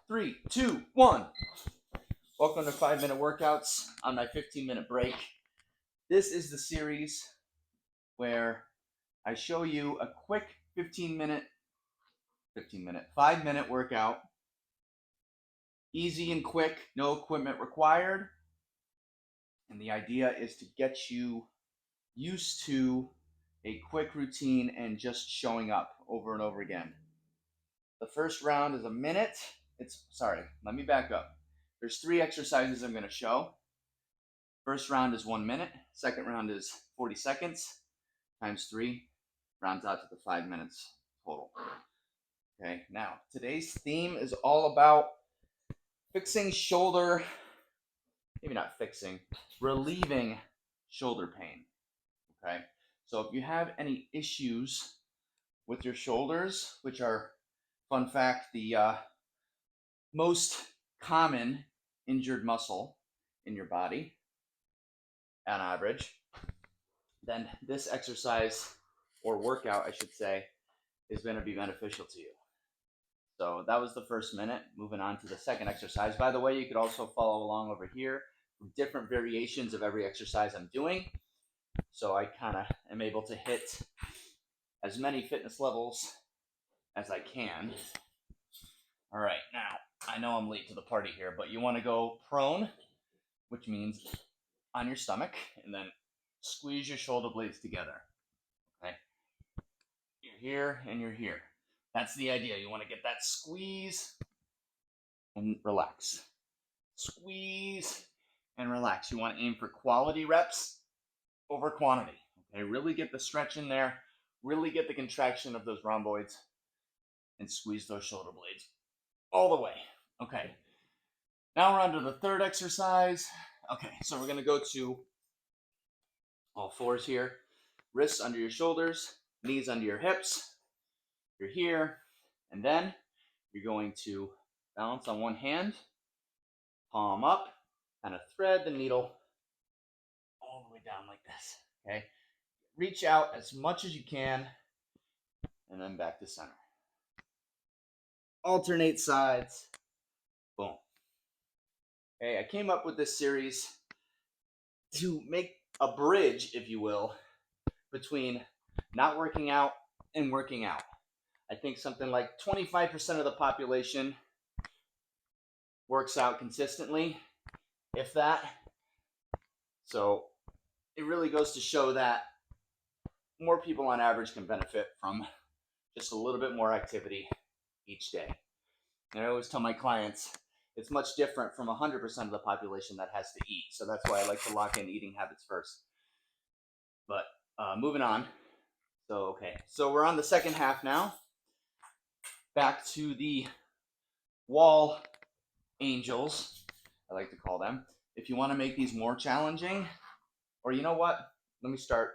3, 2, 1. Welcome to 5-minute workouts on my 15-minute break. This is the series where I show you a quick 5-minute workout. Easy and quick, no equipment required. And the idea is to get you used to a quick routine and just showing up over and over again. The first round is a minute. Let me back up. There's 3 exercises I'm going to show. First round is 1 minute. Second round is 40 seconds times 3. Rounds out to the 5 minutes total. Okay, now today's theme is all about relieving shoulder pain. Okay, so if you have any issues with your shoulders, which are, fun fact, the most common injured muscle in your body on average, then this exercise, or workout I should say, is going to be beneficial to you. So that was the first minute. Moving on to the second exercise. By the way, you could also follow along over here with different variations of every exercise I'm doing. So I kind of am able to hit as many fitness levels as I can. All right, now I know I'm late to the party here, but you want to go prone, which means on your stomach, and then squeeze your shoulder blades together. Okay, you're here and you're here. That's the idea. You want to get that squeeze and relax. Squeeze and relax. You want to aim for quality reps over quantity. Okay, really get the stretch in there. Really get the contraction of those rhomboids and squeeze those shoulder blades all the way. Okay, now we're on to the third exercise. Okay, so we're going to go to all fours here. Wrists under your shoulders, knees under your hips. You're here, and then you're going to balance on one hand, palm up, kind of thread the needle all the way down like this. Okay, reach out as much as you can, and then back to center. Alternate sides. Boom. Okay, I came up with this series to make a bridge, if you will, between not working out and working out. I think something like 25% of the population works out consistently, if that. So it really goes to show that more people on average can benefit from just a little bit more activity each day. And I always tell my clients it's much different from 100% of the population that has to eat. So that's why I like to lock in eating habits first. But moving on. So we're on the second half now. Back to the wall angels, I like to call them. If you want to make these more challenging, or you know what? Let me start.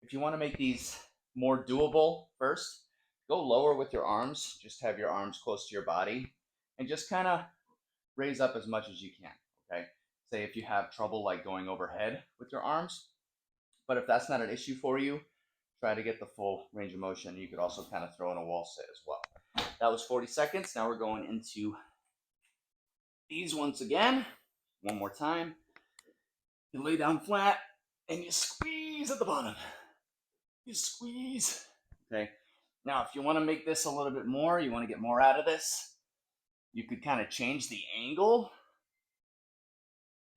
If you want to make these more doable first, go lower with your arms. Just have your arms close to your body and just kind of raise up as much as you can. Okay. Say if you have trouble like going overhead with your arms, but if that's not an issue for you, try to get the full range of motion. You could also kind of throw in a wall sit as well. That was 40 seconds. Now we're going into these once again. One more time. You lay down flat and you squeeze at the bottom. You squeeze. Okay. Now, if you want to make this a little bit more, you want to get more out of this, you could kind of change the angle.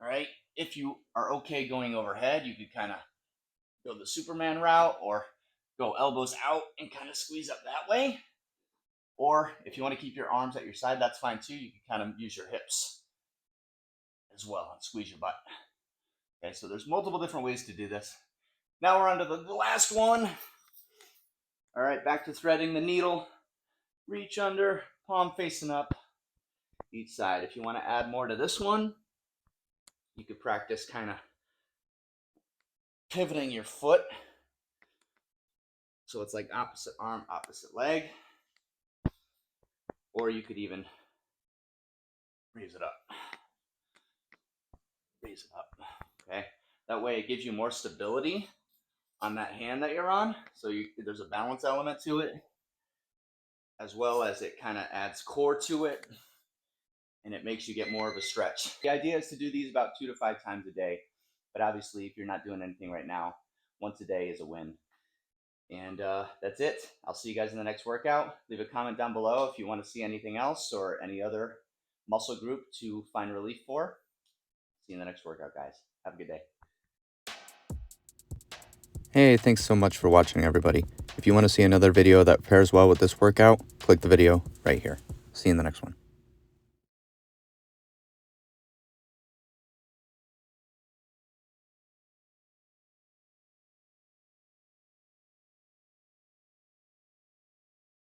All right. If you are okay going overhead, you could kind of go the Superman route or go elbows out and kind of squeeze up that way. Or if you want to keep your arms at your side, that's fine too. You can kind of use your hips as well and squeeze your butt. Okay, so there's multiple different ways to do this. Now we're on to the last one. All right, back to threading the needle. Reach under, palm facing up each side. If you want to add more to this one, you could practice kind of pivoting your foot. So it's like opposite arm, opposite leg. Or you could even raise it up. Raise it up. Okay. That way it gives you more stability on that hand that you're on. So there's a balance element to it, as well as it kind of adds core to it. and it makes you get more of a stretch. The idea is to do these about 2 to 5 times a day, but obviously if you're not doing anything right now, once a day is a win. And that's it. I'll see you guys in the next workout. Leave a comment down below if you want to see anything else or any other muscle group to find relief for. See you in the next workout, guys. Have a good day. Hey, thanks so much for watching, everybody. If you want to see another video that pairs well with this workout, click the video right here. See you in the next one.